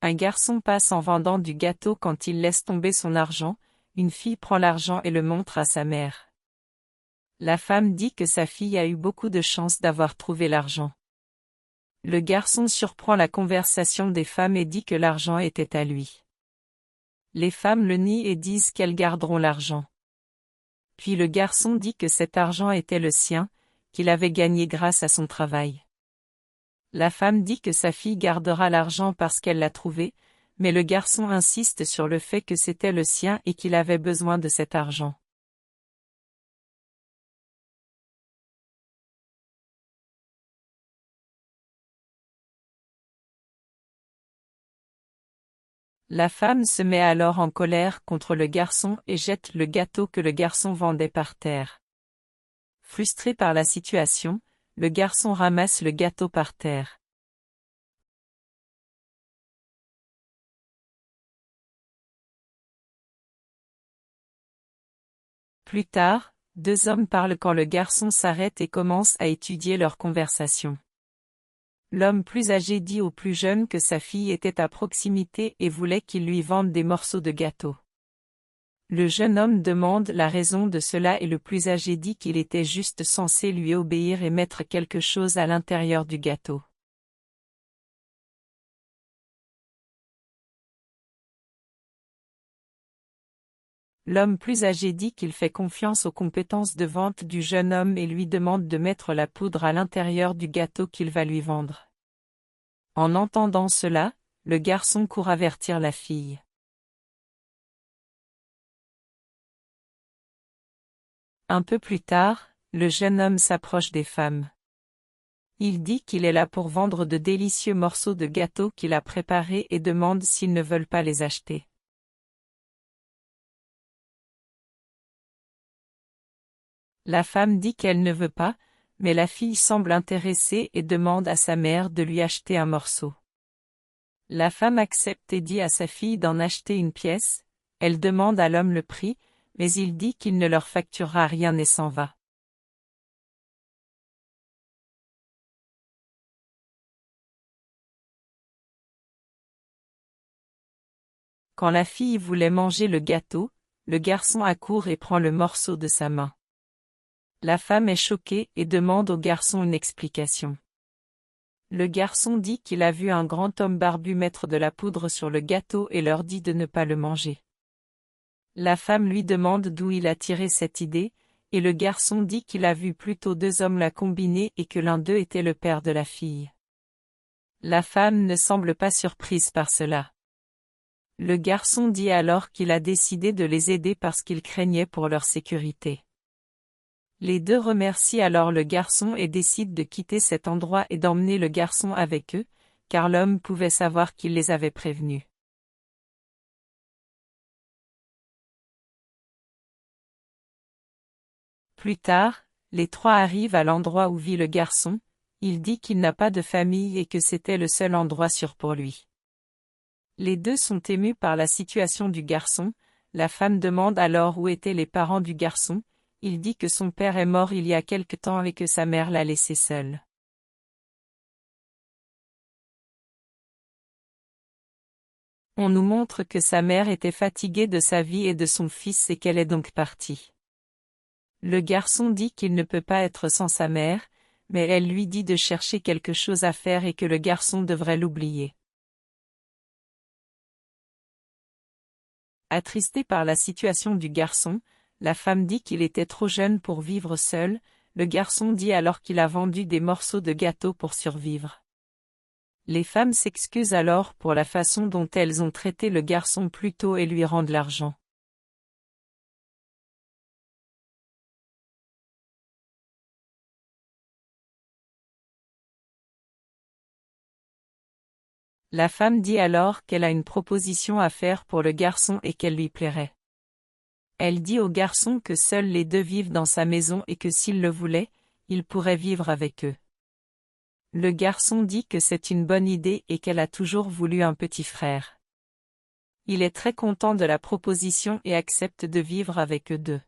Un garçon passe en vendant du gâteau quand il laisse tomber son argent, une fille prend l'argent et le montre à sa mère. La femme dit que sa fille a eu beaucoup de chance d'avoir trouvé l'argent. Le garçon surprend la conversation des femmes et dit que l'argent était à lui. Les femmes le nient et disent qu'elles garderont l'argent. Puis le garçon dit que cet argent était le sien, qu'il avait gagné grâce à son travail. La femme dit que sa fille gardera l'argent parce qu'elle l'a trouvé, mais le garçon insiste sur le fait que c'était le sien et qu'il avait besoin de cet argent. La femme se met alors en colère contre le garçon et jette le gâteau que le garçon vendait par terre. Frustré par la situation, le garçon ramasse le gâteau par terre. Plus tard, deux hommes parlent quand le garçon s'arrête et commence à étudier leur conversation. L'homme plus âgé dit au plus jeune que sa fille était à proximité et voulait qu'il lui vende des morceaux de gâteau. Le jeune homme demande la raison de cela et le plus âgé dit qu'il était juste censé lui obéir et mettre quelque chose à l'intérieur du gâteau. L'homme plus âgé dit qu'il fait confiance aux compétences de vente du jeune homme et lui demande de mettre la poudre à l'intérieur du gâteau qu'il va lui vendre. En entendant cela, le garçon court avertir la fille. Un peu plus tard, le jeune homme s'approche des femmes. Il dit qu'il est là pour vendre de délicieux morceaux de gâteau qu'il a préparés et demande s'ils ne veulent pas les acheter. La femme dit qu'elle ne veut pas, mais la fille semble intéressée et demande à sa mère de lui acheter un morceau. La femme accepte et dit à sa fille d'en acheter une pièce, elle demande à l'homme le prix, mais il dit qu'il ne leur facturera rien et s'en va. Quand la fille voulait manger le gâteau, le garçon accourt et prend le morceau de sa main. La femme est choquée et demande au garçon une explication. Le garçon dit qu'il a vu un grand homme barbu mettre de la poudre sur le gâteau et leur dit de ne pas le manger. La femme lui demande d'où il a tiré cette idée, et le garçon dit qu'il a vu plutôt deux hommes la combiner et que l'un d'eux était le père de la fille. La femme ne semble pas surprise par cela. Le garçon dit alors qu'il a décidé de les aider parce qu'il craignait pour leur sécurité. Les deux remercient alors le garçon et décident de quitter cet endroit et d'emmener le garçon avec eux, car l'homme pouvait savoir qu'il les avait prévenus. Plus tard, les trois arrivent à l'endroit où vit le garçon, il dit qu'il n'a pas de famille et que c'était le seul endroit sûr pour lui. Les deux sont émus par la situation du garçon, la femme demande alors où étaient les parents du garçon, il dit que son père est mort il y a quelque temps et que sa mère l'a laissé seul. On nous montre que sa mère était fatiguée de sa vie et de son fils et qu'elle est donc partie. Le garçon dit qu'il ne peut pas être sans sa mère, mais elle lui dit de chercher quelque chose à faire et que le garçon devrait l'oublier. Attristé par la situation du garçon, la femme dit qu'il était trop jeune pour vivre seul, le garçon dit alors qu'il a vendu des morceaux de gâteau pour survivre. Les femmes s'excusent alors pour la façon dont elles ont traité le garçon plus tôt et lui rendent l'argent. La femme dit alors qu'elle a une proposition à faire pour le garçon et qu'elle lui plairait. Elle dit au garçon que seuls les deux vivent dans sa maison et que s'il le voulait, il pourrait vivre avec eux. Le garçon dit que c'est une bonne idée et qu'elle a toujours voulu un petit frère. Il est très content de la proposition et accepte de vivre avec eux deux.